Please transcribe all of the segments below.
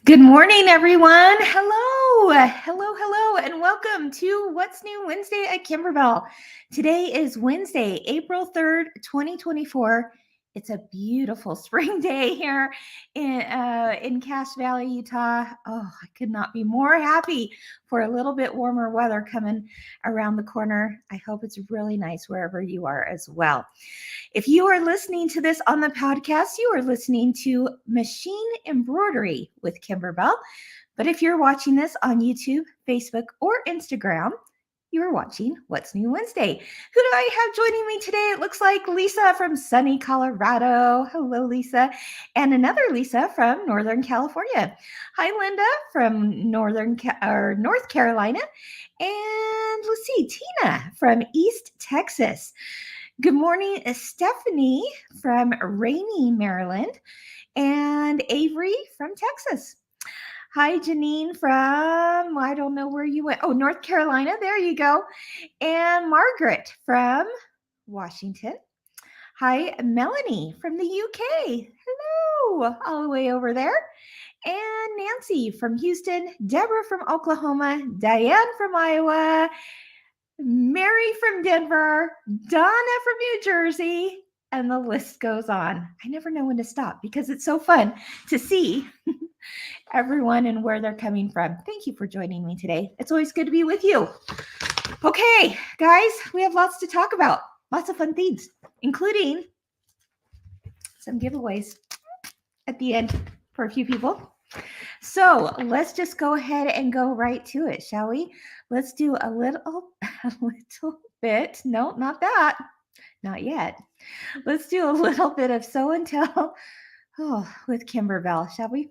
Good morning, everyone. Hello, and welcome to What's New Wednesday at Kimberbell. Today is Wednesday, April 3rd, 2024. It's a beautiful spring day here in Cache Valley, Utah. Oh, I could not be more happy for a little bit warmer weather coming around the corner. I hope it's really nice wherever you are as well. If you are listening to this on the podcast, you are listening to Machine Embroidery with Kimberbell. But if you're watching this on YouTube, Facebook, or Instagram, you're watching What's New Wednesday. Who do I have joining me today? It looks like Lisa from sunny Colorado. Hello, Lisa. And another Lisa from Northern California. Hi, Linda from North Carolina. And let's see, Tina from East Texas. Good morning, Stephanie from rainy Maryland, and Avery from Texas. Hi, Janine from, I don't know where you went. Oh, North Carolina. There you go. And Margaret from Washington. Hi, Melanie from the UK. Hello, all the way over there. And Nancy from Houston, Deborah from Oklahoma, Diane from Iowa, Mary from Denver, Donna from New Jersey, and the list goes on. I never know when to stop because it's so fun to see everyone and where they're coming from. Thank you for joining me today. It's always good to be with you. Okay, guys, we have lots to talk about. Lots of fun things, including some giveaways at the end for a few people. So let's just go ahead and go right to it, shall we? Let's do a little bit. No, not that. Not yet. Let's do a little bit of Sew and Tell with Kimberbell, shall we?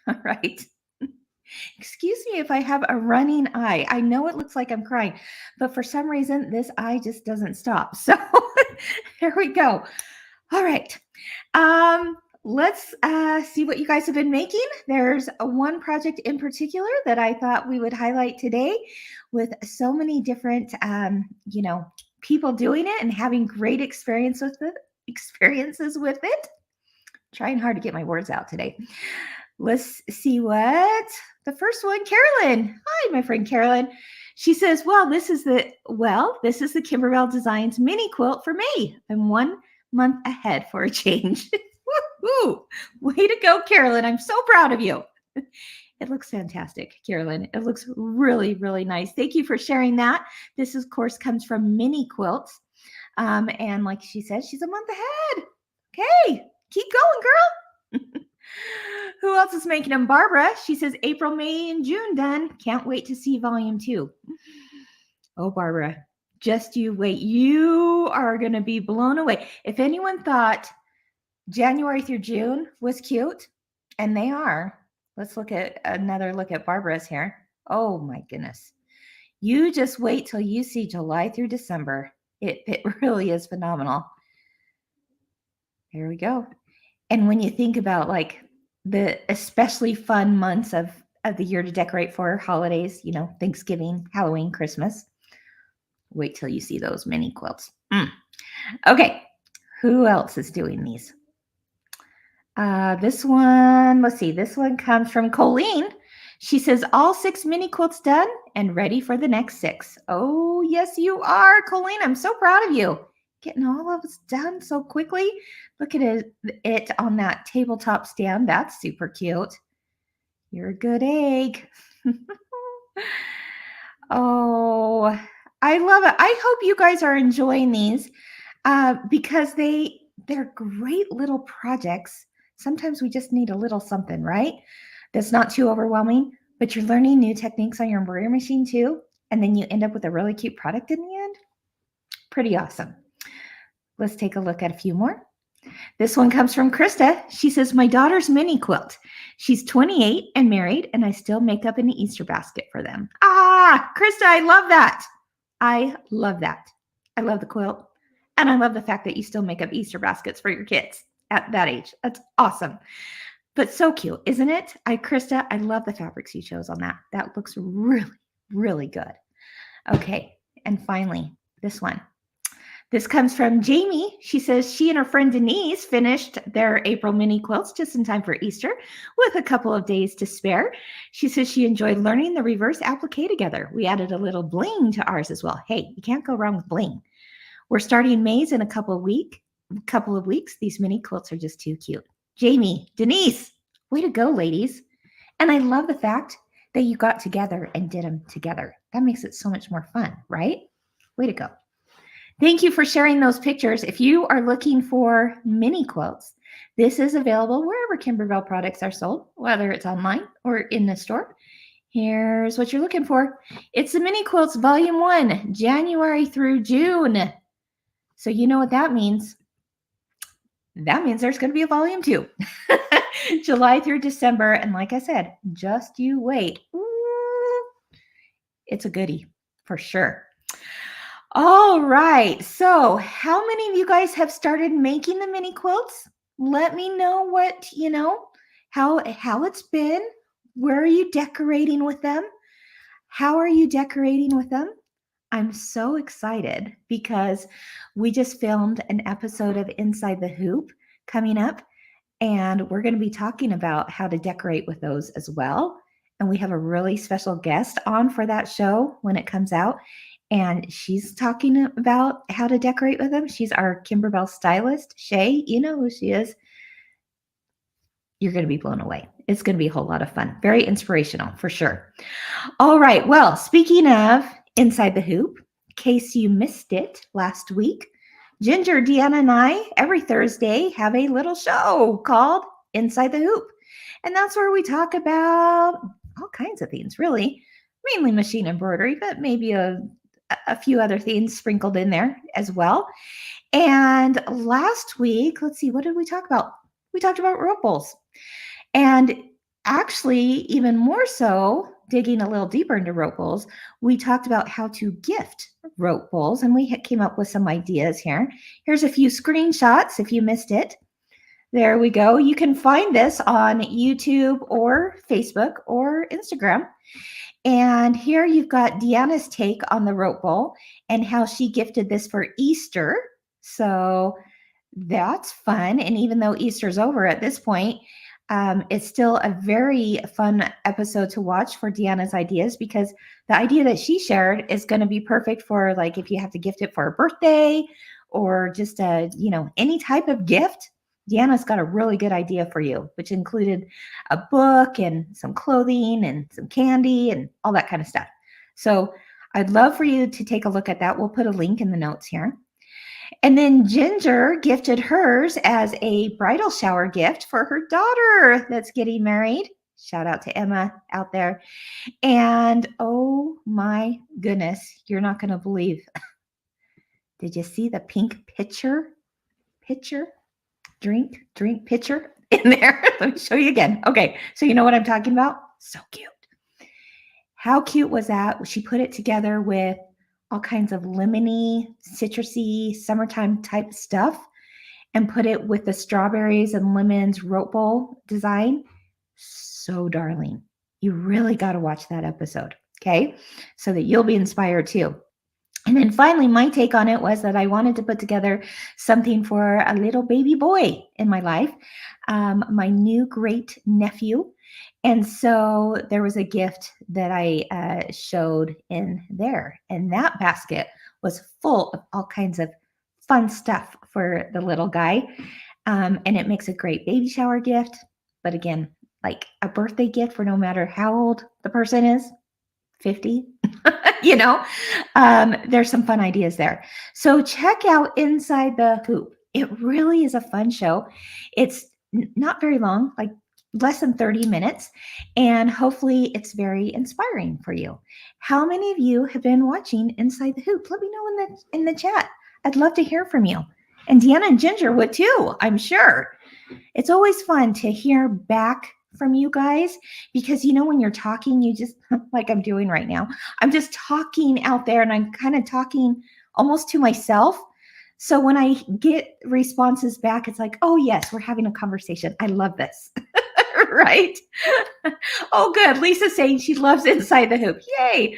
All right. Excuse me if I have a running eye. I know it looks like I'm crying, but for some reason, this eye just doesn't stop. So here we go. All right. Let's see what you guys have been making. There's one project in particular that I thought we would highlight today with so many different, people doing it and having great experiences with it. Trying hard to get my words out today. Let's see what the first one, Carolyn. Hi, my friend Carolyn. She says, this is the Kimberbell Designs mini quilt for May. I'm 1 month ahead for a change. Woo-hoo. Way to go, Carolyn. I'm so proud of you. It looks fantastic, Carolyn. It looks really, really nice. Thank you for sharing that. This, of course, comes from Mini Quilts. And like she said, she's a month ahead. Okay, keep going, girl. Who else is making them? Barbara. She says April, May, and June done. Can't wait to see volume 2. Oh, Barbara, just you wait. You are going to be blown away. If anyone thought January through June was cute, and they are, let's look at another look at Barbara's here. Oh, my goodness. You just wait till you see July through December. It really is phenomenal. There we go. And when you think about like the especially fun months of the year to decorate for holidays, Thanksgiving, Halloween, Christmas, wait till you see those mini quilts. Okay, who else is doing these? This one, let's see, this one comes from Colleen. She says, all 6 mini quilts done and ready for the next 6. Oh, yes, you are, Colleen. I'm so proud of you. Getting all of us done so quickly. Look at it on that tabletop stand. That's super cute. You're a good egg. Oh, I love it. I hope you guys are enjoying these because they're great little projects. Sometimes we just need a little something, right? That's not too overwhelming, but you're learning new techniques on your embroidery machine too. And then you end up with a really cute product in the end. Pretty awesome. Let's take a look at a few more. This one comes from Krista. She says, my daughter's mini quilt. She's 28 and married, and I still make up an Easter basket for them. Ah, Krista, I love that. I love that. I love the quilt. And I love the fact that you still make up Easter baskets for your kids at that age. That's awesome. But so cute, isn't it? Krista, I love the fabrics you chose on that. That looks really, really good. Okay, and finally, this one. This comes from Jamie. She says she and her friend Denise finished their April mini quilts just in time for Easter with a couple of days to spare. She says she enjoyed learning the reverse applique together. We added a little bling to ours as well. Hey, you can't go wrong with bling. We're starting Mays in a couple of weeks. These mini quilts are just too cute. Jamie, Denise, way to go, ladies. And I love the fact that you got together and did them together. That makes it so much more fun, right? Way to go. Thank you for sharing those pictures. If you are looking for mini quilts, this is available wherever Kimberbell products are sold, whether it's online or in the store. Here's what you're looking for. It's the Mini Quilts Volume 1, January through June. So you know what that means. That means there's going to be a Volume 2, July through December. And like I said, just you wait. Ooh, it's a goodie for sure. All right. So how many of you guys have started making the mini quilts? Let me know what, how it's been. Where are you decorating with them? How are you decorating with them? I'm so excited because we just filmed an episode of Inside the Hoop coming up, and we're going to be talking about how to decorate with those as well. And we have a really special guest on for that show when it comes out. And she's talking about how to decorate with them. She's our Kimberbell stylist, Shay. You know who she is. You're going to be blown away. It's going to be a whole lot of fun. Very inspirational for sure. All right. Well, speaking of Inside the Hoop, in case you missed it last week, Ginger, Deanna, and I, every Thursday, have a little show called Inside the Hoop. And that's where we talk about all kinds of things, really. Mainly machine embroidery, but maybe a few other things sprinkled in there as well. And last week, let's see, what did we talk about? We talked about rope bowls. And actually, even more so, digging a little deeper into rope bowls, we talked about how to gift rope bowls, and we came up with some ideas here. Here's a few screenshots if you missed it. There we go. You can find this on YouTube or Facebook or Instagram. And here you've got Deanna's take on the rope bowl and how she gifted this for Easter. So that's fun. And even though Easter's over at this point, it's still a very fun episode to watch for Deanna's ideas, because the idea that she shared is going to be perfect for, like, if you have to gift it for a birthday or just any type of gift. Deanna's got a really good idea for you, which included a book and some clothing and some candy and all that kind of stuff. So I'd love for you to take a look at that. We'll put a link in the notes here. And then Ginger gifted hers as a bridal shower gift for her daughter that's getting married. Shout out to Emma out there. And oh my goodness, you're not going to believe. Did you see the pink drink pitcher in there? Let me show you again. Okay, so you know what I'm talking about? So cute. How cute was that? She put it together with all kinds of lemony, citrusy, summertime type stuff and put it with the strawberries and lemons rope bowl design. So darling. You really got to watch that episode, okay? So that you'll be inspired too. And then finally, my take on it was that I wanted to put together something for a little baby boy in my life, my new great nephew. And so there was a gift that I showed in there. And that basket was full of all kinds of fun stuff for the little guy. And it makes a great baby shower gift. But again, like a birthday gift for no matter how old the person is, 50, there's some fun ideas there. So check out Inside the Hoop. It really is a fun show. It's not very long, like less than 30 minutes, and hopefully it's very inspiring for you. How many of you have been watching Inside the Hoop? Let me know in the chat. I'd love to hear from you. And Deanna and Ginger would too, I'm sure. It's always fun to hear back from you guys, because when you're talking, you just, like I'm doing right now, I'm just talking out there and I'm kind of talking almost to myself. So when I get responses back, it's like, oh yes, we're having a conversation. I love this. Right? Oh, good. Lisa's saying she loves Inside the Hoop. Yay.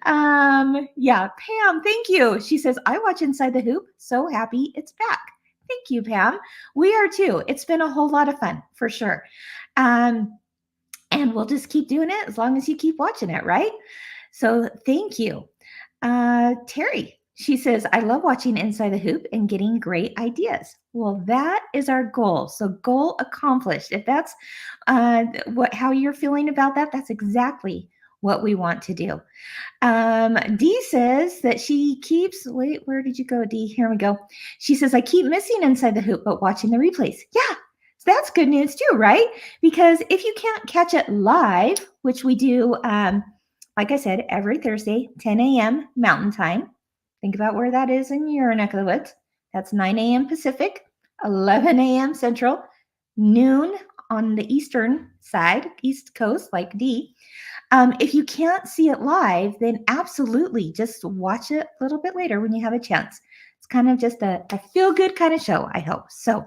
Yeah, Pam, thank you. She says, I watch Inside the Hoop. So happy it's back. Thank you, Pam. We are too. It's been a whole lot of fun for sure. And we'll just keep doing it as long as you keep watching it, right? So thank you. Terry, she says, I love watching Inside the Hoop and getting great ideas. Well, that is our goal. So goal accomplished. If that's how you're feeling about that, that's exactly what we want to do. Dee says that she keeps, wait, where did you go, Dee? Here we go. She says, I keep missing Inside the Hoop, but watching the replays. Yeah, so that's good news too, right? Because if you can't catch it live, which we do, like I said, every Thursday, 10 a.m. Mountain Time. Think about where that is in your neck of the woods. That's 9 a.m. Pacific, 11 a.m. Central, noon on the Eastern side, East Coast, like D. If you can't see it live, then absolutely just watch it a little bit later when you have a chance. It's kind of just a feel-good kind of show, I hope. So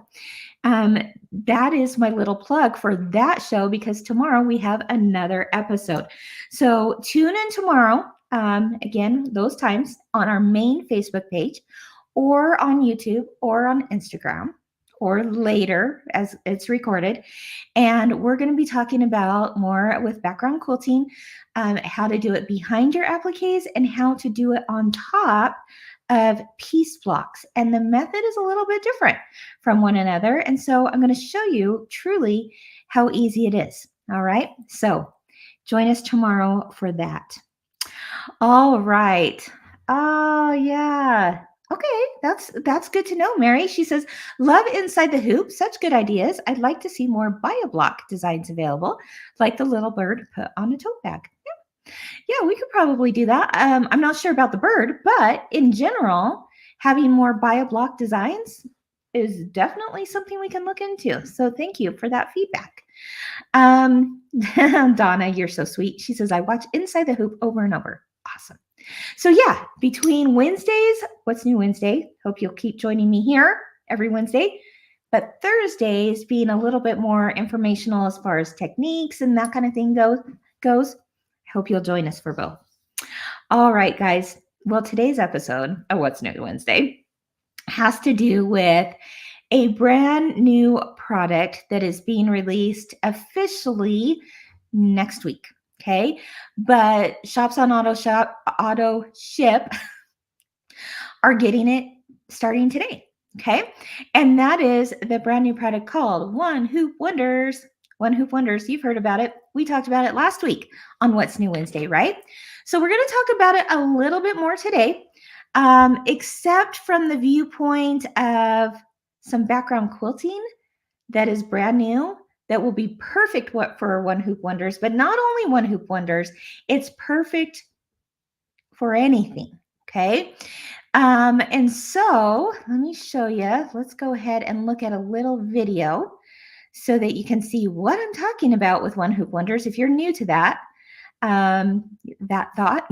that is my little plug for that show, because tomorrow we have another episode. So tune in tomorrow, again, those times on our main Facebook page or on YouTube or on Instagram or later as it's recorded. And we're going to be talking about more with background quilting, how to do it behind your appliques and how to do it on top of piece blocks. And the method is a little bit different from one another. And so I'm going to show you truly how easy it is. All right. So join us tomorrow for that. All right. Oh, yeah. Okay, that's good to know, Mary. She says, love Inside the Hoop. Such good ideas. I'd like to see more bio-block designs available, like the little bird put on a tote bag. Yeah, we could probably do that. I'm not sure about the bird, but in general, having more bio-block designs is definitely something we can look into. So thank you for that feedback. Donna, you're so sweet. She says, I watch Inside the Hoop over and over. Awesome. So yeah, between Wednesdays, What's New Wednesday, hope you'll keep joining me here every Wednesday, but Thursdays being a little bit more informational as far as techniques and that kind of thing goes. I hope you'll join us for both. All right, guys. Well, today's episode of What's New Wednesday has to do with a brand new product that is being released officially next week. Okay, but shops on auto ship are getting it starting today. Okay, and that is the brand new product called One Hoop Wonders. One Hoop Wonders. You've heard about it. We talked about it last week on What's New Wednesday, right? So we're going to talk about it a little bit more today, except from the viewpoint of some background quilting that is brand new, that will be perfect for One Hoop Wonders, but not only One Hoop Wonders, it's perfect for anything, okay? And so let me show you. Let's go ahead and look at a little video so that you can see what I'm talking about with One Hoop Wonders. If you're new to that thought,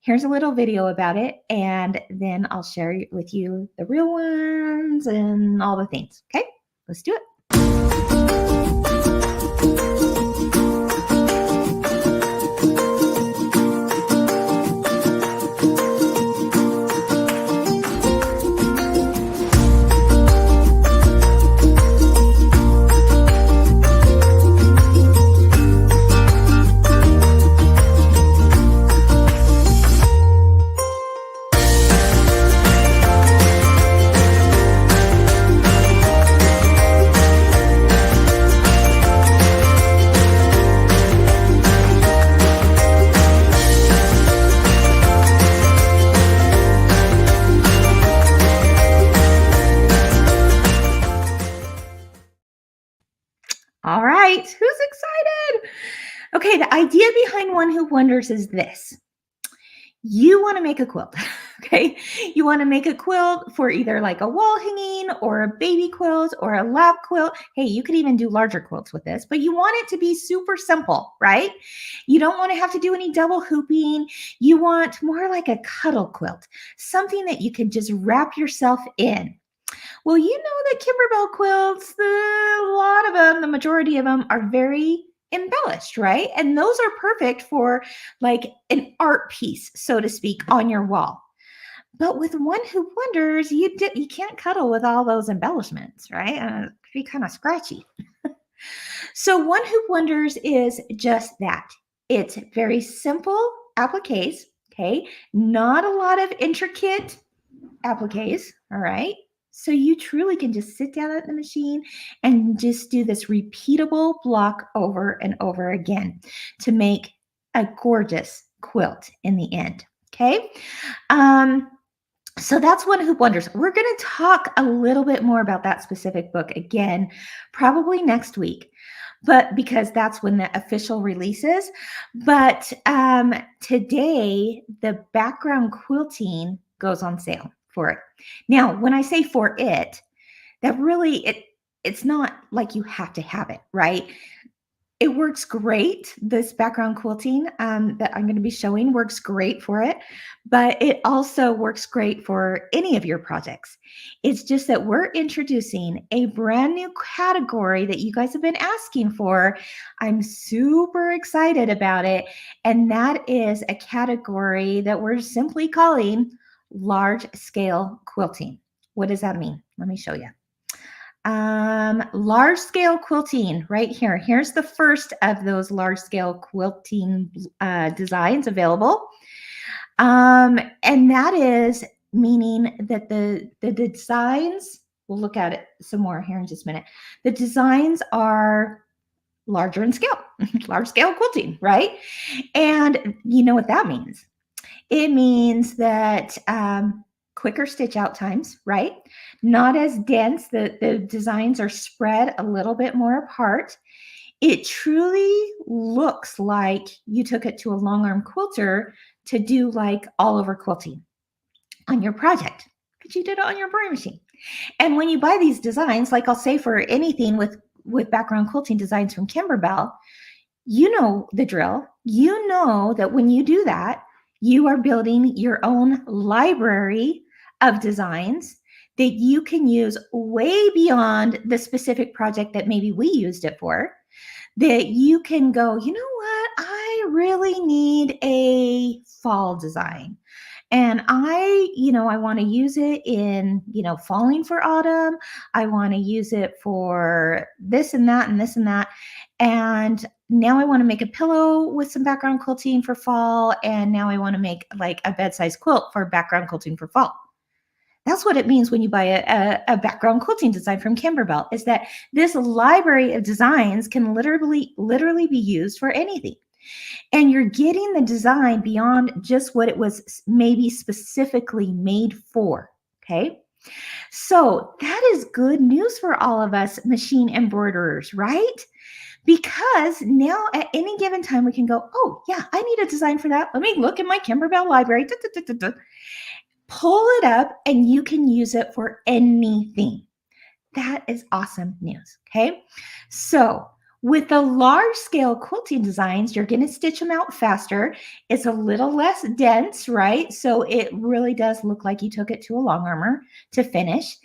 here's a little video about it, and then I'll share with you the real ones and all the things, okay? Let's do it. All right, who's excited? Okay, the idea behind One Hoop Wonders is this. You want to make a quilt, okay? You want to make a quilt for either like a wall hanging or a baby quilt or a lap quilt. Hey, you could even do larger quilts with this, but you want it to be super simple, right? You don't want to have to do any double hooping. You want more like a cuddle quilt, something that you can just wrap yourself in. Well, you know that Kimberbell quilts, a lot of them, the majority of them are very embellished, right? And those are perfect for like an art piece, so to speak, on your wall. But with One Who Wonders, you can't cuddle with all those embellishments, right? It could be kind of scratchy. So One Who Wonders is just that. It's very simple appliques, okay? Not a lot of intricate appliques, all right? So you truly can just sit down at the machine and just do this repeatable block over and over again to make a gorgeous quilt in the end, okay? So that's One Who Wonders. We're going to talk a little bit more about that specific book again, probably next week, but because that's when the official release is. But today, the background quilting goes on sale for it. Now, when I say for it, that really it's not like you have to have it, right? It works great. This background quilting that I'm going to be showing works great for it, but it also works great for any of your projects. It's just that we're introducing a brand new category that you guys have been asking for. I'm super excited about it, and that is a category that we're simply calling large scale quilting. What does that mean? Let me show you. Large scale quilting right here. Here's the first of those large scale quilting designs available. And that is meaning that the designs, we'll look at it some more here in just a minute. The designs are larger in scale, large scale quilting, right? And you know what that means. It means that quicker stitch out times, right? Not as dense. The designs are spread a little bit more apart. It truly looks like you took it to a long arm quilter to do like all over quilting on your project, but you did it on your boring machine. And when you buy these designs, like I'll say for anything with background quilting designs from Kimberbell, you know the drill. You know that when you do that, you are building your own library of designs that you can use way beyond the specific project that maybe we used it for. That you can go, you know what? I really need a fall design. And I want to use it in, falling for autumn. I want to use it for this and that and this and that. And now I want to make a pillow with some background quilting for fall. And now I want to make like a bed-size quilt for background quilting for fall. That's what it means when you buy a background quilting design from Kimberbell, is that this library of designs can literally be used for anything. And you're getting the design beyond just what it was maybe specifically made for, okay? So that is good news for all of us machine embroiderers, right? Because now at any given time we can go, oh yeah, I need a design for that. Let me look in my Kimberbell library, pull it up, and you can use it for anything. That is awesome news, okay? So with the large scale quilting designs, you're going to stitch them out faster. It's a little less dense, right? So it really does look like you took it to a long armor to finish.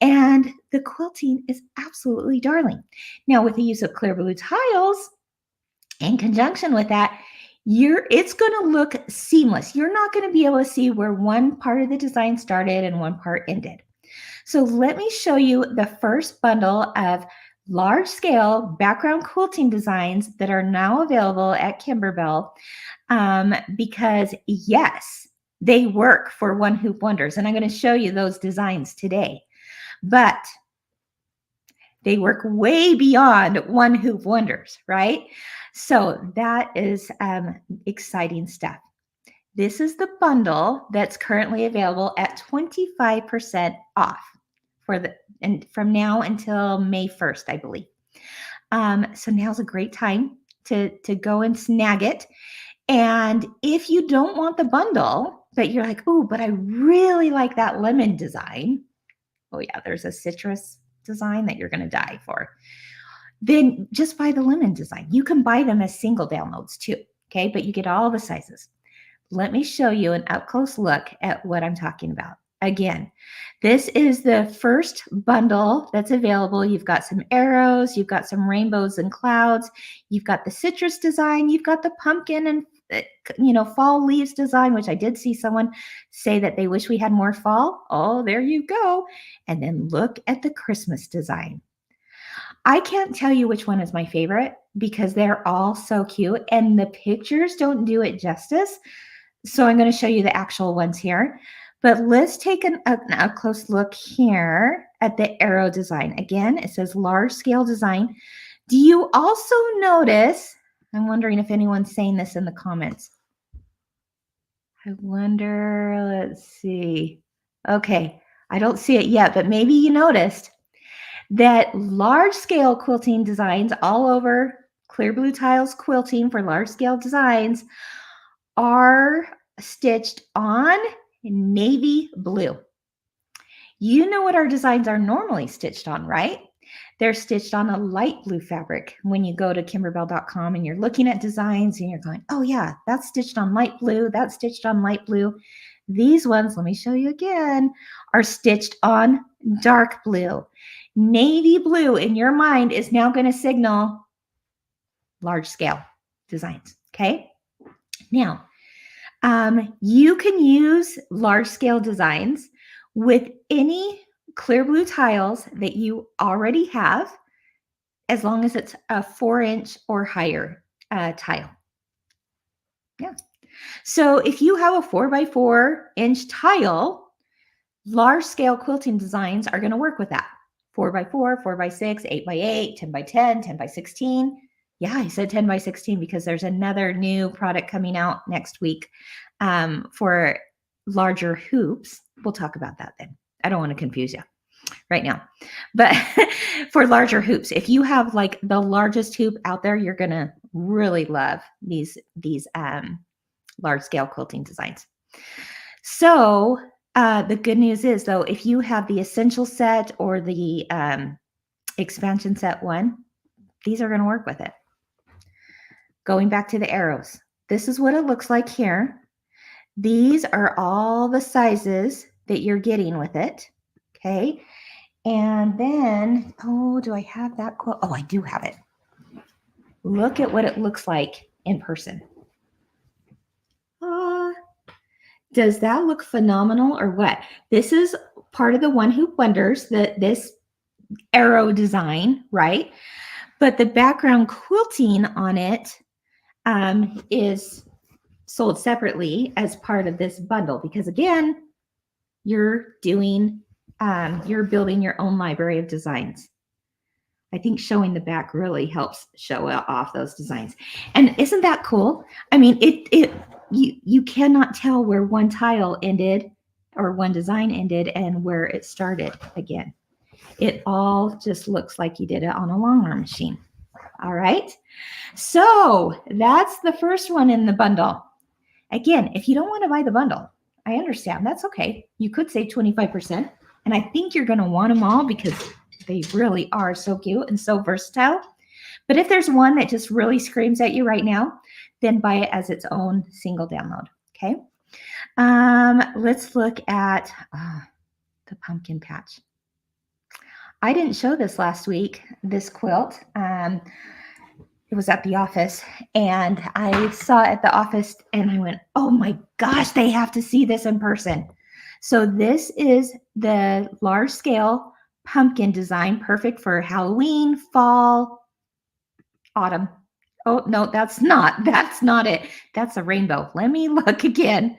And the quilting is absolutely darling. Now, with the use of clear blue tiles, in conjunction with that, it's going to look seamless. You're not going to be able to see where one part of the design started and one part ended. So let me show you the first bundle of large scale background quilting designs that are now available at Kimberbell, because yes, they work for One Who Wonders. And I'm going to show you those designs today, but they work way beyond One Who Wonders, right? So that is exciting stuff. This is the bundle that's currently available at 25% off from now until May 1st, I believe. So now's a great time to go and snag it. And if you don't want the bundle, but you're like, oh, but I really like that lemon design. Oh yeah, there's a citrus design that you're going to die for. Then just buy the lemon design. You can buy them as single downloads too, okay? But you get all the sizes. Let me show you an up close look at what I'm talking about. Again, this is the first bundle that's available. You've got some arrows, you've got some rainbows and clouds, you've got the citrus design, you've got the pumpkin and fall leaves design, which I did see someone say that they wish we had more fall. Oh, there you go. And then look at the Christmas design. I can't tell you which one is my favorite because they're all so cute and the pictures don't do it justice. So I'm going to show you the actual ones here. But let's take a close look here at the arrow design. Again, it says large scale design. Do you also notice, I'm wondering if anyone's saying this in the comments. I wonder, let's see. Okay, I don't see it yet, but maybe you noticed that large scale quilting designs all over Clear Blue Tiles Quilting for large scale designs are stitched on navy blue. You know what our designs are normally stitched on, right? They're stitched on a light blue fabric. When you go to kimberbell.com and you're looking at designs and you're going, oh yeah, that's stitched on light blue, that's stitched on light blue. These ones, let me show you again, are stitched on dark blue. Navy blue in your mind is now going to signal large scale designs, okay? Now, you can use large scale designs with any clear blue tiles that you already have, as long as it's a 4-inch or higher tile. Yeah. So if you have a 4x4-inch tile, large scale quilting designs are going to work with that. 4x4, 4x6, 8x8, 10x10, 10x16. Yeah, I said 10x16 because there's another new product coming out next week for larger hoops. We'll talk about that then. I don't want to confuse you right now. But for larger hoops, if you have like the largest hoop out there, you're going to really love these large scale quilting designs. So the good news is, though, if you have the essential set or the expansion set one, these are going to work with it. Going back to the arrows, this is what it looks like here. These are all the sizes that you're getting with it. Okay. And then, oh, do I have that quote? Oh, I do have it. Look at what it looks like in person. Does that look phenomenal or what? This is part of the One Hoop Wonders, this arrow design, right? But the background quilting on it is sold separately as part of this bundle because, again, you're building your own library of designs. I think showing the back really helps show off those designs. And isn't that cool? I mean, you cannot tell where one tile ended or one design ended and where it started again. It all just looks like you did it on a long arm machine. All right. So that's the first one in the bundle. Again, if you don't want to buy the bundle, I understand. That's okay. You could save 25%. And I think you're going to want them all because they really are so cute and so versatile. But if there's one that just really screams at you right now, then buy it as its own single download. Okay. Let's look at the pumpkin patch. I didn't show this last week, this quilt. It was at the office and I saw it at the office and I went, oh my gosh, they have to see this in person. So this is the large scale pumpkin design, perfect for Halloween, fall, autumn. Oh, no, that's not it. That's a rainbow. Let me look again.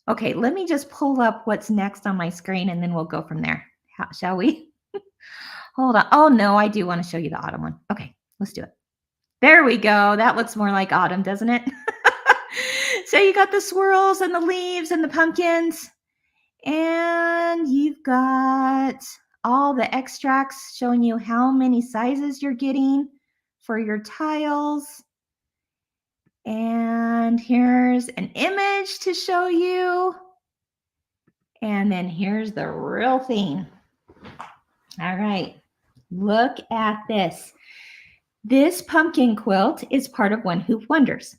Okay, let me just pull up what's next on my screen and then we'll go from there. Shall we? Hold on. Oh, no, I do want to show you the autumn one. Okay, let's do it. There we go. That looks more like autumn, doesn't it? So you got the swirls and the leaves and the pumpkins. And you've got all the extracts showing you how many sizes you're getting for your tiles. And here's an image to show you. And then here's the real thing. All right, look at this. This pumpkin quilt is part of One Hoop Wonders.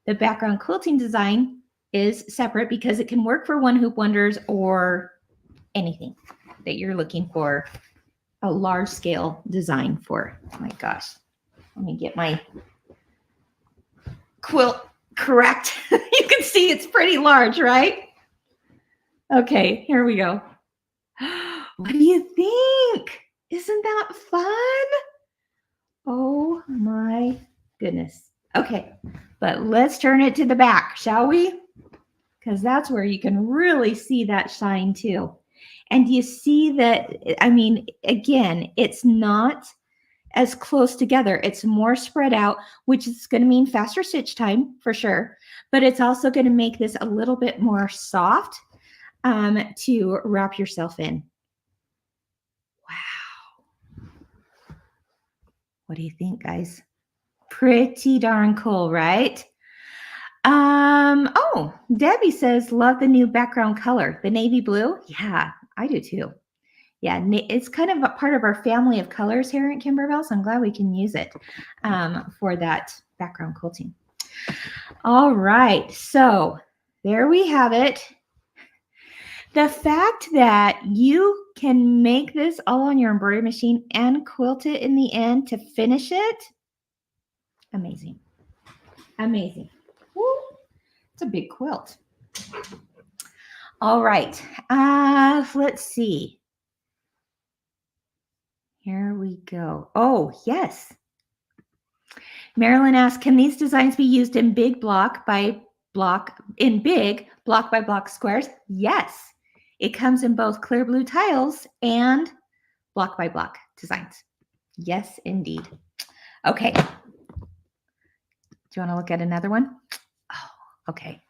The background quilting design is separate because it can work for One Hoop Wonders or anything that you're looking for a large scale design for. Oh my gosh. Let me get my quilt correct. You can see it's pretty large, right? Okay, here we go. What do you think? Isn't that fun? Oh my goodness. Okay, but let's turn it to the back, shall we? Because that's where you can really see that shine too. And you see that, I mean, again, it's not as close together. It's more spread out, which is going to mean faster stitch time for sure. But it's also going to make this a little bit more soft to wrap yourself in. Wow. What do you think, guys? Pretty darn cool, right? Oh, Debbie says, love the new background color, the navy blue. Yeah, I do too. Yeah, it's kind of a part of our family of colors here at Kimberbell, so I'm glad we can use it for that background quilting. All right, so there we have it. The fact that you can make this all on your embroidery machine and quilt it in the end to finish it, amazing. Amazing. Woo. It's a big quilt. All right, let's see. Here we go. Oh, yes. Marilyn asked, can these designs be used in big block by block squares? Yes. It comes in both clear blue tiles and block by block designs. Yes, indeed. Okay. Do you want to look at another one? Oh, okay.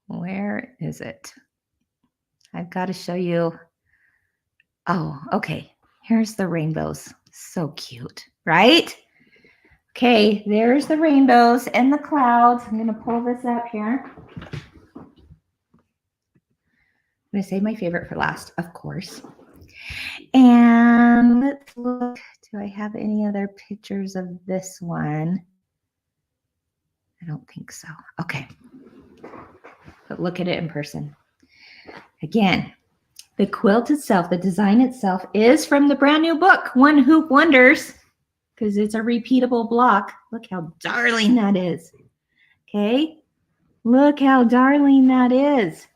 Where is it? I've got to show you. Oh, okay. Here's the rainbows. So cute, right? Okay, there's the rainbows and the clouds. I'm going to pull this up here. I'm going to save my favorite for last, of course. And let's look. Do I have any other pictures of this one? I don't think so. Okay. But look at it in person. Again, the quilt itself, the design itself is from the brand new book, One Hoop Wonders, because it's a repeatable block. Look how darling that is. Okay. Look how darling that is.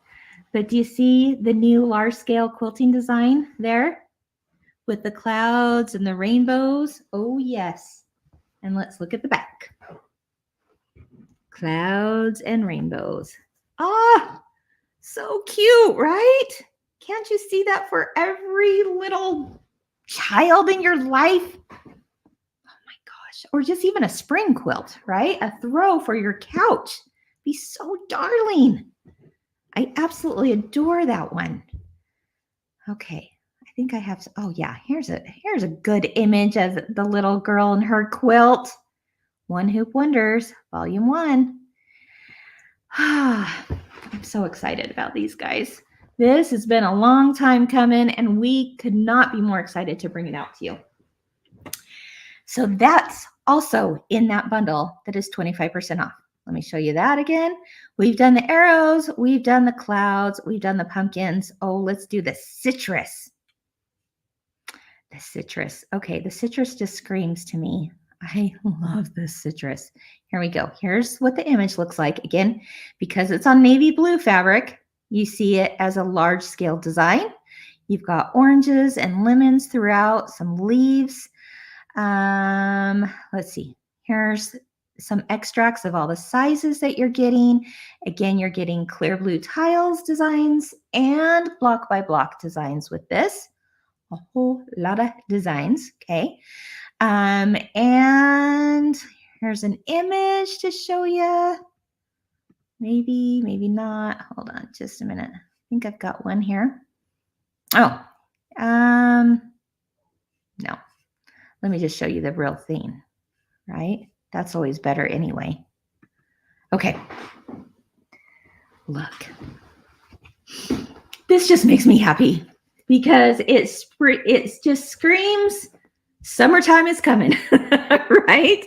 But do you see the new large scale quilting design there with the clouds and the rainbows? Oh, yes. And let's look at the back. Clouds and rainbows. Ah, so cute, right? Can't you see that for every little child in your life? Oh my gosh. Or just even a spring quilt, right? A throw for your couch. Be so darling. I absolutely adore that one. Okay. I think I have, oh yeah, here's a good image of the little girl and her quilt. One Hoop Wonders, Volume 1. I'm so excited about these guys. This has been a long time coming, and we could not be more excited to bring it out to you. So that's also in that bundle that is 25% off. Let me show you that again. We've done the arrows, we've done the clouds, we've done the pumpkins. Oh, let's do the citrus. The citrus. Okay, the citrus just screams to me. I love this citrus. Here we go. Here's what the image looks like. Again, because it's on navy blue fabric, you see it as a large scale design. You've got oranges and lemons throughout, some leaves. Let's see. Here's some extracts of all the sizes that you're getting. Again, you're getting clear blue tiles designs and block by block designs with this. A whole lot of designs, okay? And here's an image to show you. Maybe, maybe not. Hold on just a minute. I think I've got one here. Oh, no. Let me just show you the real thing, right? That's always better anyway. Okay. Look. This just makes me happy because it just screams summertime is coming, right?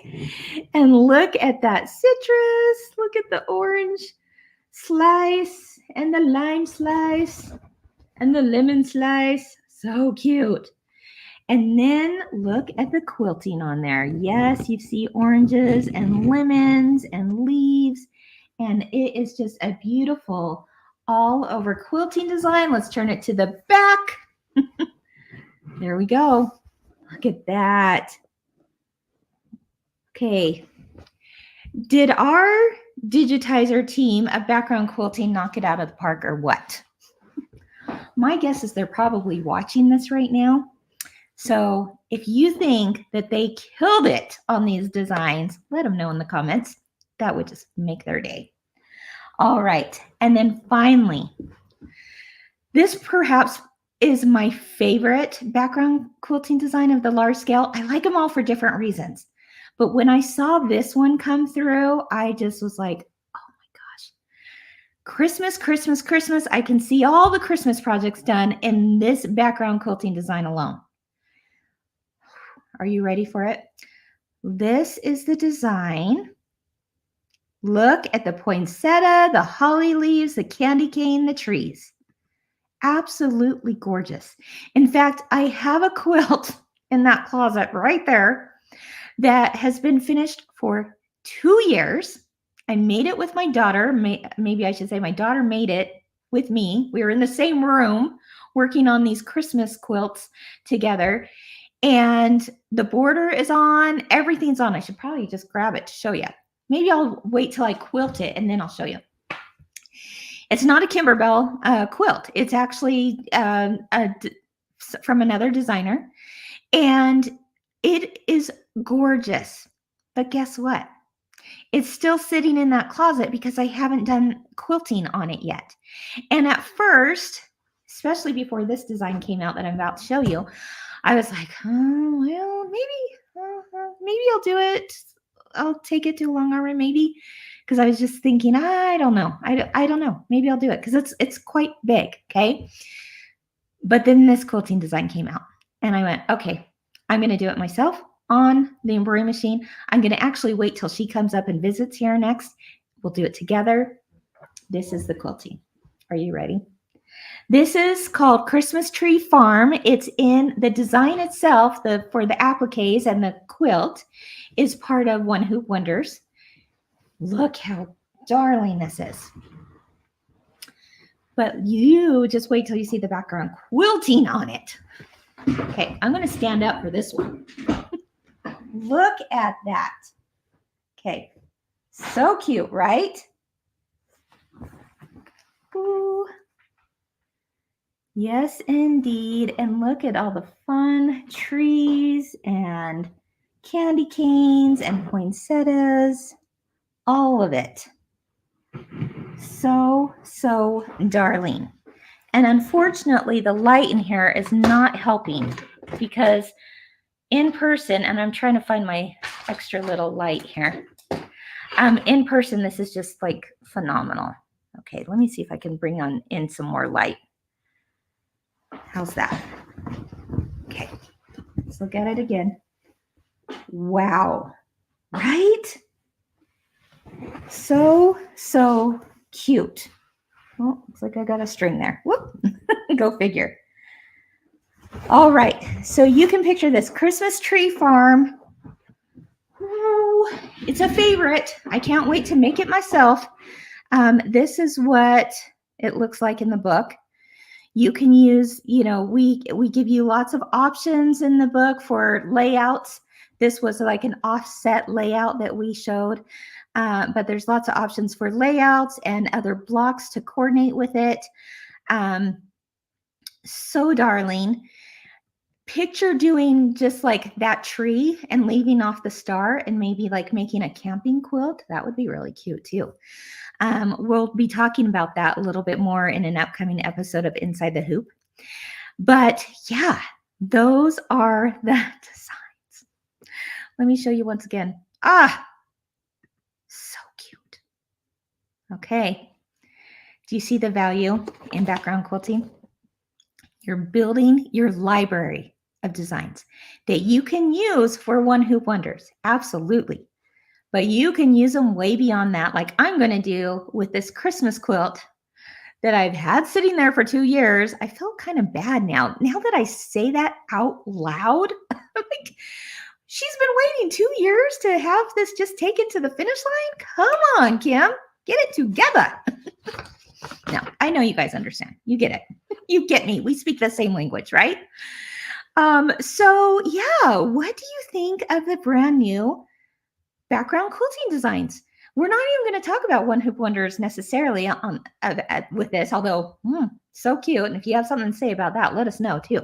And look at that citrus. Look at the orange slice and the lime slice. And the lemon slice, so cute. And then look at the quilting on there. Yes, you see oranges and lemons and leaves, and it is just a beautiful all over quilting design. Let's turn it to the back. There we go. Look at that. Okay. Did our digitizer team of background quilting knock it out of the park or what? My guess is they're probably watching this right now. So if you think that they killed it on these designs, let them know in the comments. That would just make their day. All right. And then finally, this perhaps is my favorite background quilting design of the large scale. I like them all for different reasons. But when I saw this one come through, I just was like, oh my gosh. Christmas, Christmas, Christmas. I can see all the Christmas projects done in this background quilting design alone. Are you ready for it? This is the design. Look at the poinsettia, the holly leaves, the candy cane, the trees. Absolutely gorgeous. In fact, I have a quilt in that closet right there that has been finished for 2 years. I made it with my daughter. Maybe I should say my daughter made it with me. We were in the same room working on these Christmas quilts together. And the border is on, everything's on. I should probably just grab it to show you. Maybe I'll wait till I quilt it and then I'll show you. It's not a Kimberbell quilt. It's actually from another designer. And it is gorgeous. But guess what? It's still sitting in that closet because I haven't done quilting on it yet. And at first, especially before this design came out that I'm about to show you, I was like, oh, well, maybe I'll do it. I'll take it to long arm maybe, because I was just thinking, I don't know. I don't know. Maybe I'll do it because it's quite big, okay? But then this quilting design came out, and I went, okay, I'm going to do it myself on the embroidery machine. I'm going to actually wait till she comes up and visits here next. We'll do it together. This is the quilting. Are you ready? This is called Christmas Tree Farm. It's in the design itself, for the appliques and the quilt is part of One Hoop Wonders. Look how darling this is. But you just wait till you see the background quilting on it. Okay, I'm going to stand up for this one. Look at that. Okay, so cute, right? Ooh. Yes, indeed. And look at all the fun trees and candy canes and poinsettias, all of it. So darling. And unfortunately, the light in here is not helping because in person, and I'm trying to find my extra little light here. In person, this is just like phenomenal. Okay, let me see if I can bring in some more light. How's that? Okay, let's look at it again. Wow, right? So cute. Oh, looks like I got a string there. Whoop, go figure. All right, so you can picture this Christmas Tree Farm. Oh, it's a favorite. I can't wait to make it myself. This is what it looks like in the book. You can use, we give you lots of options in the book for layouts. This was like an offset layout that we showed, but there's lots of options for layouts and other blocks to coordinate with it. So darling. Picture doing just like that tree and leaving off the star and maybe like making a camping quilt. That would be really cute too. We'll be talking about that a little bit more in an upcoming episode of Inside the Hoop. But yeah, those are the designs. Let me show you once again. So cute. Okay. Do you see the value in background quilting? You're building your library of designs that you can use for One Hoop Wonders. Absolutely. But you can use them way beyond that, like I'm going to do with this Christmas quilt that I've had sitting there for 2 years. I feel kind of bad now. Now that I say that out loud, I'm like, she's been waiting 2 years to have this just taken to the finish line? Come on, Kim, get it together. No, I know you guys understand. You get it. You get me. We speak the same language, right? So yeah, what do you think of the brand new background quilting designs? We're not even going to talk about one hoop wonders necessarily with this, although so cute. And if you have something to say about that, let us know too.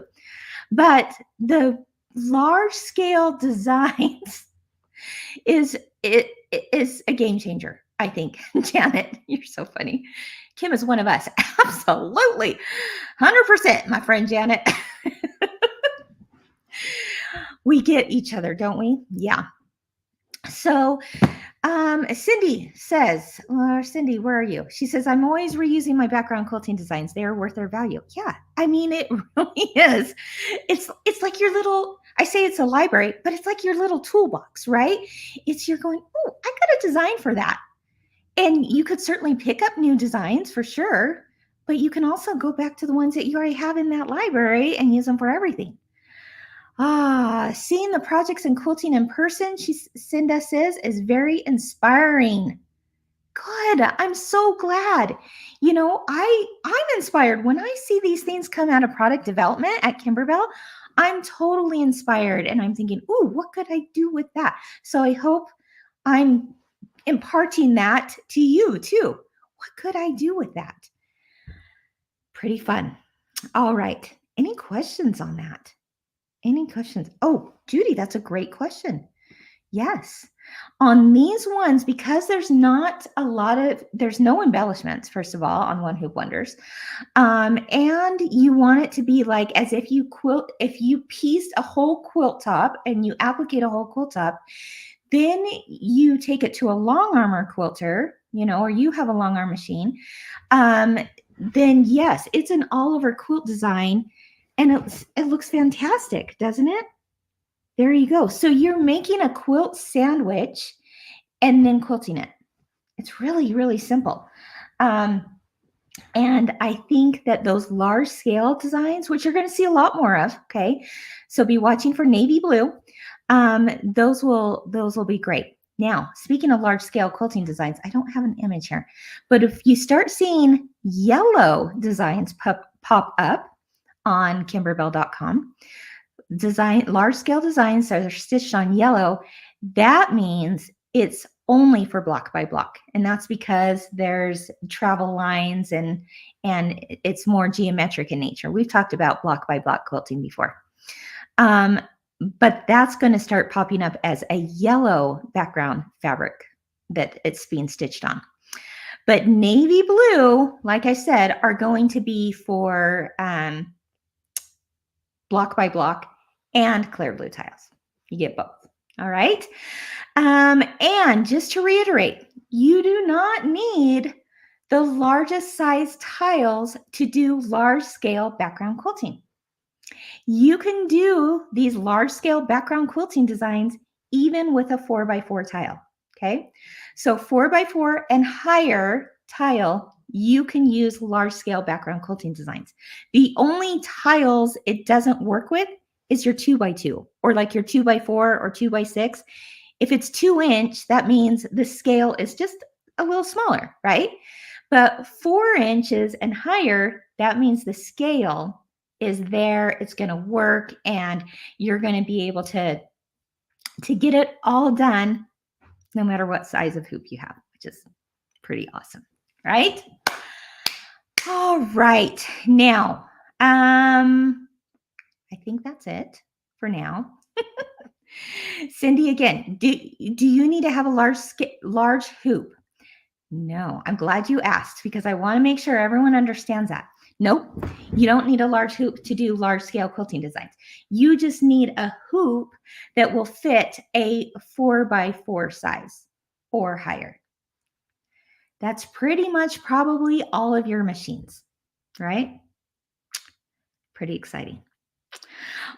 But the large scale designs is a game changer, I think. Janet, you're so funny. Kim is one of us. Absolutely. 100%, my friend Janet. We get each other, don't we? Yeah. So Cindy says, Cindy, where are you? She says, I'm always reusing my background quilting designs. They are worth their value. Yeah, I mean, it really is. It's like your little, I say it's a library, but it's like your little toolbox, right? You're going, oh, I got a design for that. And you could certainly pick up new designs for sure, but you can also go back to the ones that you already have in that library and use them for everything. Seeing the projects in quilting in person, Cinda says, is very inspiring. Good. I'm so glad. You know, I'm inspired when I see these things come out of product development at Kimberbell. I'm totally inspired, and I'm thinking, "Ooh, what could I do with that?" So I hope I'm imparting that to you too. What could I do with that? Pretty fun. All right. Any questions on that? Any questions? Oh, Judy, that's a great question. Yes. On these ones, because there's no embellishments, first of all, on One Hoop Wonders. And you want it to be like as if you pieced a whole quilt top and you applicate a whole quilt top, then you take it to a long armor quilter, or you have a long arm machine. Then yes, it's an all over quilt design. And it looks fantastic, doesn't it? There you go. So you're making a quilt sandwich and then quilting it. It's really, really simple. And I think that those large scale designs, which you're going to see a lot more of, okay? So be watching for navy blue. Those will be great. Now, speaking of large scale quilting designs, I don't have an image here, but if you start seeing yellow designs pop up on kimberbell.com, large scale designs that are stitched on yellow, that means it's only for block by block. And that's because there's travel lines and it's more geometric in nature. We've talked about block by block quilting before. But that's going to start popping up as a yellow background fabric that it's being stitched on. But navy blue, like I said, are going to be for block by block and clear blue tiles. You get both. All right. And just to reiterate, you do not need the largest size tiles to do large scale background quilting. You can do these large scale background quilting designs even with a 4x4 tile. Okay. So 4x4 and higher tile, you can use large scale background quilting designs. The only tiles it doesn't work with is your 2x2 or like your 2x4 or 2x6. If it's 2-inch, that means the scale is just a little smaller, right? But 4 inches and higher, that means the scale is there, it's going to work, and you're going to be able to get it all done no matter what size of hoop you have, which is pretty awesome, right? All right. Now, I think that's it for now. Cindy, again, do you need to have a large hoop? No, I'm glad you asked because I want to make sure everyone understands that. Nope, you don't need a large hoop to do large scale quilting designs. You just need a hoop that will fit a 4x4 size or higher. That's pretty much probably all of your machines, right? Pretty exciting.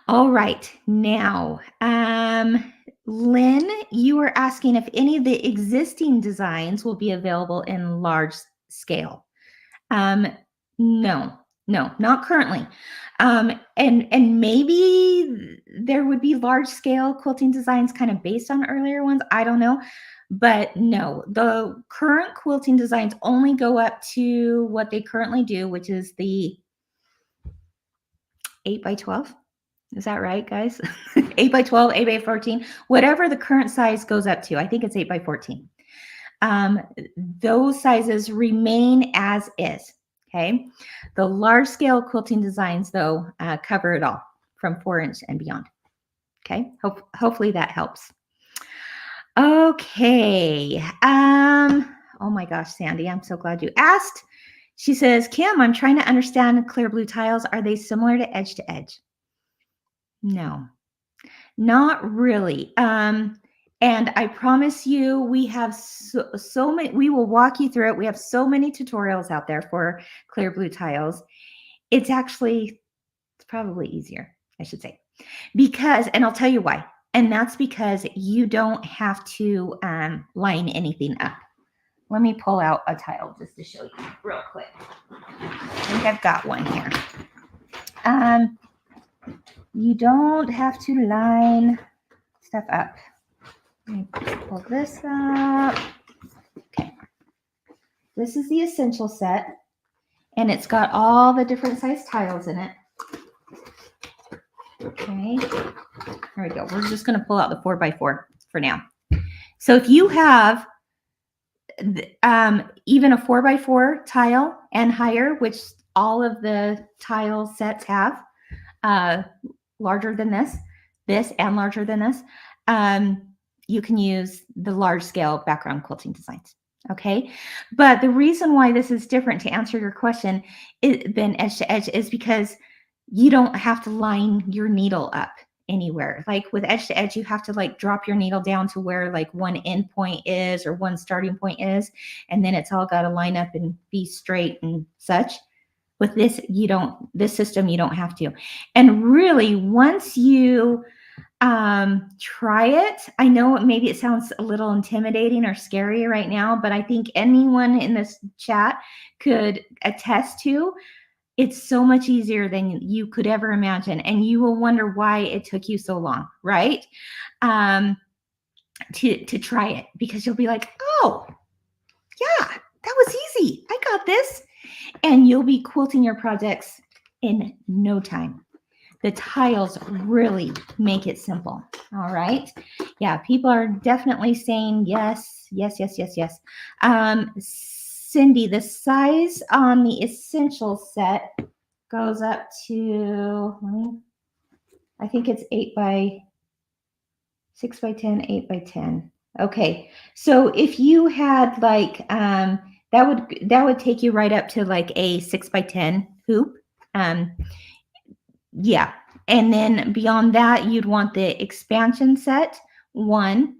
All right, now, Lynn, you were asking if any of the existing designs will be available in large scale. No, no, not currently. And maybe there would be large scale quilting designs kind of based on earlier ones. I don't know. But no, the current quilting designs only go up to what they currently do, which is the 8 by 12. Is that right, guys? 8 by 12, 8 by 14, whatever the current size goes up to. I think it's 8 by 14. Um, those sizes remain as is. Okay. The large scale quilting designs, though, cover it all from 4-inch and beyond. Okay. Hopefully that helps. Okay. Oh my gosh, Sandy, I'm so glad you asked. She says, Kim, I'm trying to understand clear blue tiles. Are they similar to edge? No, not really. And I promise you, we have so many, we will walk you through it. We have so many tutorials out there for clear blue tiles. It's probably easier, I should say, and I'll tell you why. And that's because you don't have to line anything up. Let me pull out a tile just to show you real quick. I think I've got one here. You don't have to line stuff up. Let me pull this up. Okay. This is the essential set, and it's got all the different size tiles in it. Okay. There we go. We're just going to pull out the 4x4 for now. So if you have even a 4x4 tile and higher, which all of the tile sets have, larger than this and larger than this, you can use the large scale background quilting designs. Okay. But the reason why this is different, to answer your question, than edge to edge, is because you don't have to line your needle up anywhere. Like with edge to edge, you have to like drop your needle down to where like one end point is or one starting point is, and then it's all got to line up and be straight and such. With this, this system, you don't have to. And really, once you try it, I know maybe it sounds a little intimidating or scary right now, but I think anyone in this chat could attest to it's so much easier than you could ever imagine. And you will wonder why it took you so long, right? To try it, because you'll be like, oh, yeah, that was easy. I got this. And you'll be quilting your projects in no time. The tiles really make it simple. All right. Yeah, people are definitely saying yes, yes, yes, yes, yes. Cindy, the size on the essential set goes up to, I think it's 6 by 10, 8 by 10. Okay. So if you had like, that would take you right up to like a 6 by 10 hoop. Yeah. And then beyond that, you'd want the expansion set 1.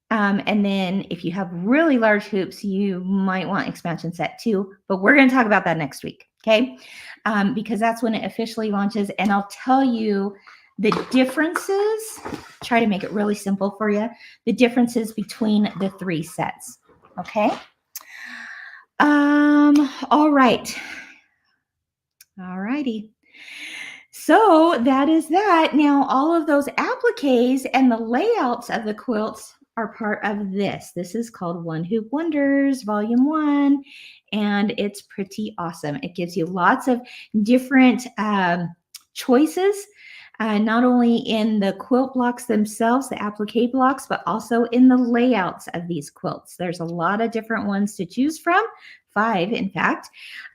And then if you have really large hoops, you might want expansion set 2, but we're going to talk about that next week. Okay. Because that's when it officially launches. And I'll tell you the differences, try to make it really simple for you, the differences between the 3 sets. Okay. All right. All righty. So that is that. Now, all of those appliques and the layouts of the quilts are part of this. This is called One Hoop Wonders, Volume 1, and it's pretty awesome. It gives you lots of different choices, not only in the quilt blocks themselves, the applique blocks, but also in the layouts of these quilts. There's a lot of different ones to choose from. 5, in fact,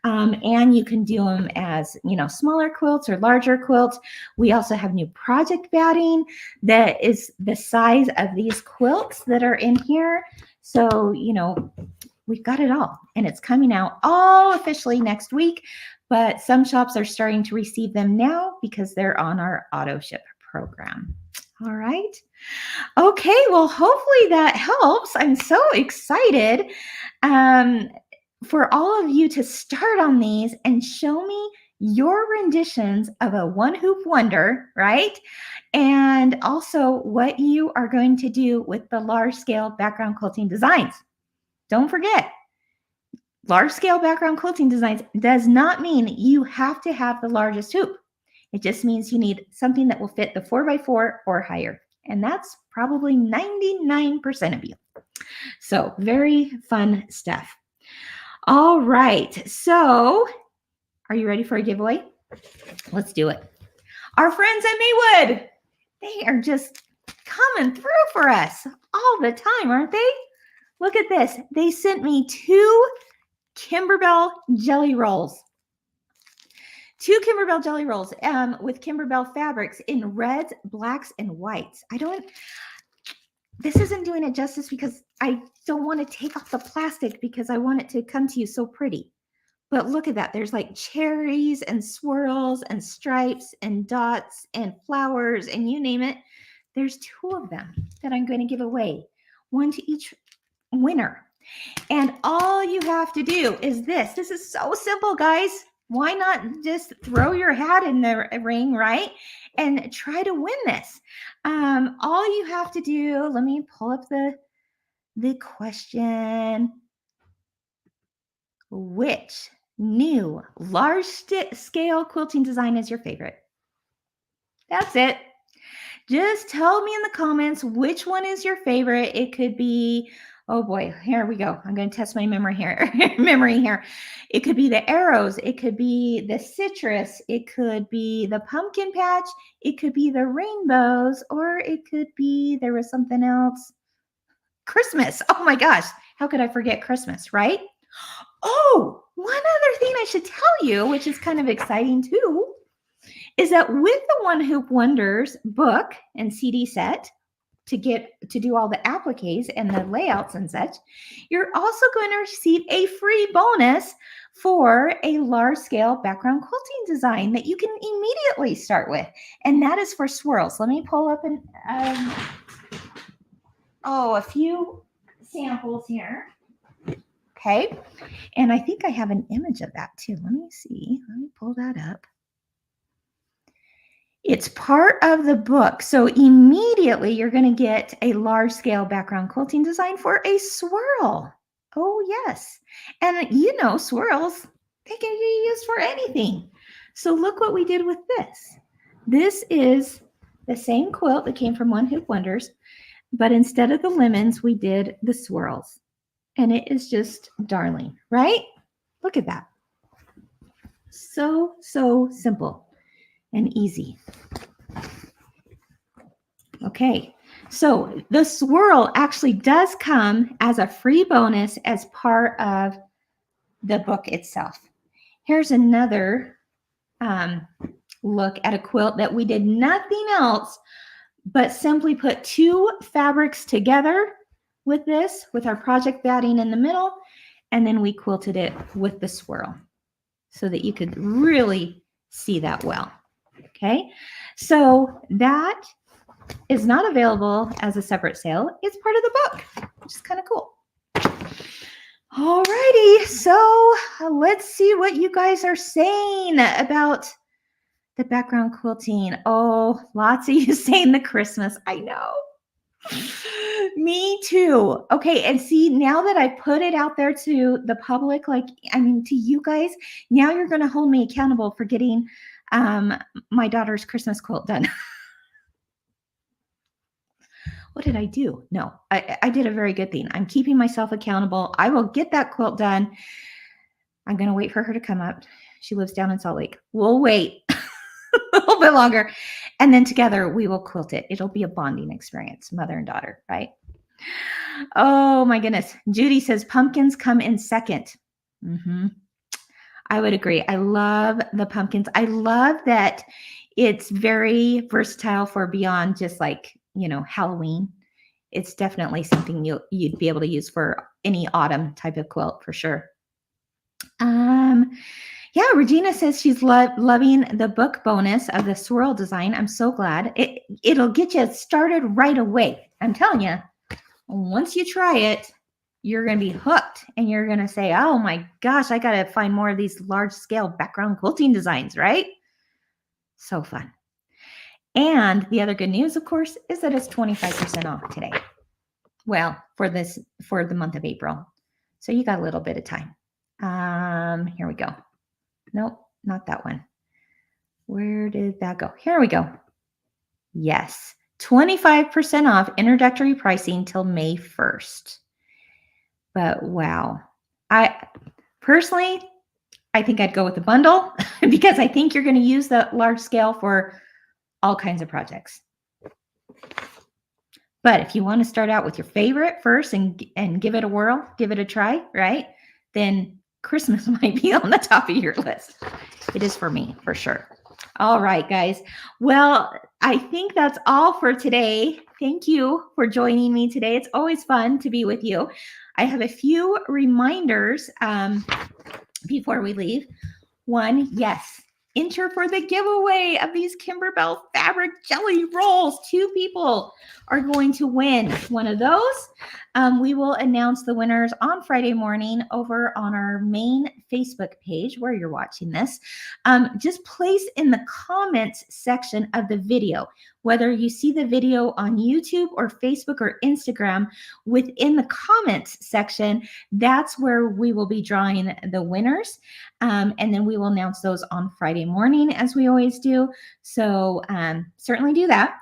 and you can do them as, smaller quilts or larger quilts. We also have new project batting that is the size of these quilts that are in here. So, we've got it all, and it's coming out all officially next week, but some shops are starting to receive them now because they're on our auto ship program. All right. Okay. Well, hopefully that helps. I'm so excited for all of you to start on these and show me your renditions of a One Hoop Wonder, right? And also what you are going to do with the large scale background quilting designs. Don't forget, Large scale background quilting designs does not mean you have to have the largest hoop. It just means you need something that will fit the 4x4 or higher. And that's probably 99% of you. So very fun stuff. All right. So are you ready for a giveaway? Let's do it. Our friends at Maywood, they are just coming through for us all the time, aren't they? Look at this. They sent me 2 Kimberbell jelly rolls. 2 Kimberbell jelly rolls with Kimberbell fabrics in reds, blacks, and whites. This isn't doing it justice because I don't want to take off the plastic because I want it to come to you so pretty. But look at that. There's like cherries and swirls and stripes and dots and flowers and you name it. There's 2 of them that I'm going to give away, 1 to each winner. And all you have to do is this. This is so simple, guys. Why not just throw your hat in the ring, right? And try to win this. All you have to do, let me pull up the question. Which new large scale quilting design is your favorite? That's it. Just tell me in the comments which one is your favorite. It could be, oh boy, here we go. I'm going to test my memory here. It could be the arrows. It could be the citrus. It could be the pumpkin patch. It could be the rainbows, or it could be, there was something else. Christmas. Oh my gosh. How could I forget Christmas, right? Oh, one other thing I should tell you, which is kind of exciting too, is that with the One Hoop Wonders book and CD set to do all the appliques and the layouts and such, you're also going to receive a free bonus for a large scale background quilting design that you can immediately start with. And that is for swirls. Let me pull up a few samples here. Okay. And I think I have an image of that too. Let me see. Let me pull that up. It's part of the book. So immediately you're going to get a large scale background quilting design for a swirl. Oh, yes. And you know, swirls, they can be used for anything. So look what we did with this. This is the same quilt that came from One Hoop Wonders, but instead of the lemons, we did the swirls. And it is just darling, right? Look at that. So simple and easy. Okay, so the swirl actually does come as a free bonus as part of the book itself. Here's another look at a quilt that we did nothing else but simply put 2 fabrics together with this, with our project batting in the middle, and then we quilted it with the swirl so that you could really see that well. Okay, so that is not available as a separate sale. It's part of the book, which is kind of cool. Alrighty, so let's see what you guys are saying about the background quilting. Oh, lots of you saying the Christmas. I know. Me too. Okay, and see, now that I put it out there to the public, to you guys, now you're going to hold me accountable for getting my daughter's Christmas quilt done. What did I do? No, I did a very good thing. I'm keeping myself accountable. I will get that quilt done. I'm going to wait for her to come up. She lives down in Salt Lake. We'll wait a little bit longer. And then together we will quilt it. It'll be a bonding experience, mother and daughter, right? Oh my goodness. Judy says pumpkins come in second. I would agree. I love the pumpkins. I love that it's very versatile for beyond just Halloween. It's definitely something you'd be able to use for any autumn type of quilt for sure. Yeah, Regina says she's loving the book bonus of the swirl design. I'm so glad. It'll get you started right away. I'm telling you, once you try it, you're going to be hooked and you're going to say, oh my gosh, I got to find more of these large scale background quilting designs, right? So fun. And the other good news, of course, is that it's 25% off today. Well, for the month of April. So you got a little bit of time. Here we go. Nope, not that one. Where did that go? Here we go. Yes, 25% off introductory pricing till May 1st. But wow. I personally, I think I'd go with the bundle because I think you're going to use the large scale for all kinds of projects. But if you want to start out with your favorite first and give it a whirl, give it a try, right? Then Christmas might be on the top of your list. It is for me, for sure. All right, guys. Well, I think that's all for today. Thank you for joining me today. It's always fun to be with you. I have a few reminders before we leave. One, yes, enter for the giveaway of these Kimberbell fabric jelly rolls. 2 people are going to win one of those. We will announce the winners on Friday morning over on our main Facebook page where you're watching this. Just place in the comments section of the video, whether you see the video on YouTube or Facebook or Instagram, within the comments section, that's where we will be drawing the winners. And then we will announce those on Friday morning, as we always do. So certainly do that.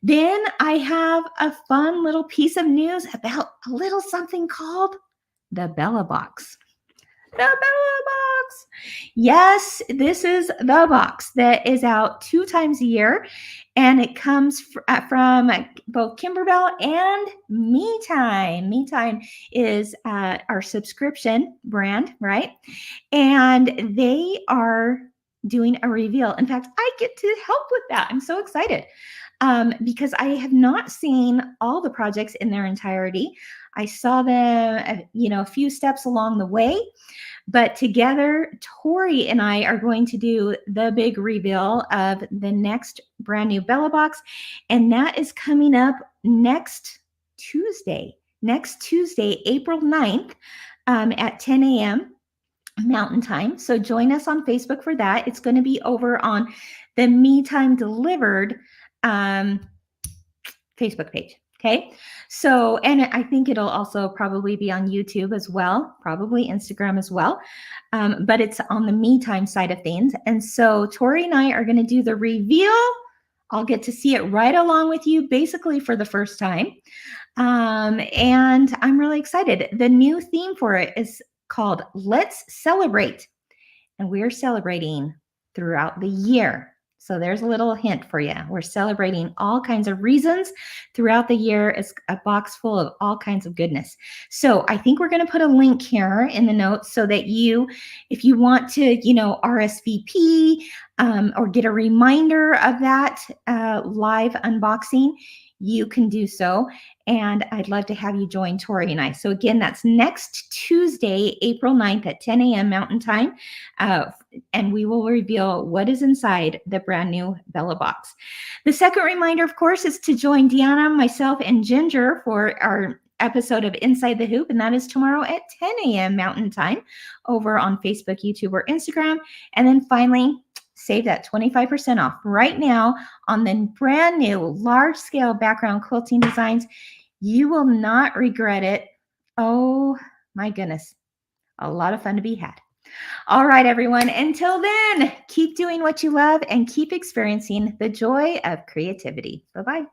Then I have a fun little piece of news about a little something called the Bella Box. The Bella Box. Yes, this is the box that is out 2 times a year, and it comes from both Kimberbell and Me Time. Me Time is our subscription brand, right? And they are doing a reveal. In fact, I get to help with that. I'm so excited because I have not seen all the projects in their entirety. I saw them, a few steps along the way. But together, Tori and I are going to do the big reveal of the next brand new Bella Box. And that is coming up next Tuesday, April 9th at 10 a.m. Mountain Time. So join us on Facebook for that. It's going to be over on the Me Time Delivered Facebook page. Okay. So, and I think it'll also probably be on YouTube as well, probably Instagram as well. But it's on the Me Time side of things. And so Tori and I are going to do the reveal. I'll get to see it right along with you, basically for the first time. And I'm really excited. The new theme for it is called Let's Celebrate. And we're celebrating throughout the year. So there's a little hint for you. We're celebrating all kinds of reasons throughout the year. It's a box full of all kinds of goodness. So I think we're going to put a link here in the notes so that if you want to, RSVP or get a reminder of that live unboxing, you can do so. And I'd love to have you join Tori and I. So again, that's next Tuesday, April 9th at 10 a.m. Mountain Time. And we will reveal what is inside the brand new Bella Box. The second reminder, of course, is to join Deanna, myself, and Ginger for our episode of Inside the Hoop. And that is tomorrow at 10 a.m. Mountain Time over on Facebook, YouTube, or Instagram. And then finally, save that 25% off right now on the brand new large-scale background quilting designs. You will not regret it. Oh my goodness. A lot of fun to be had. All right, everyone. Until then, keep doing what you love and keep experiencing the joy of creativity. Bye-bye.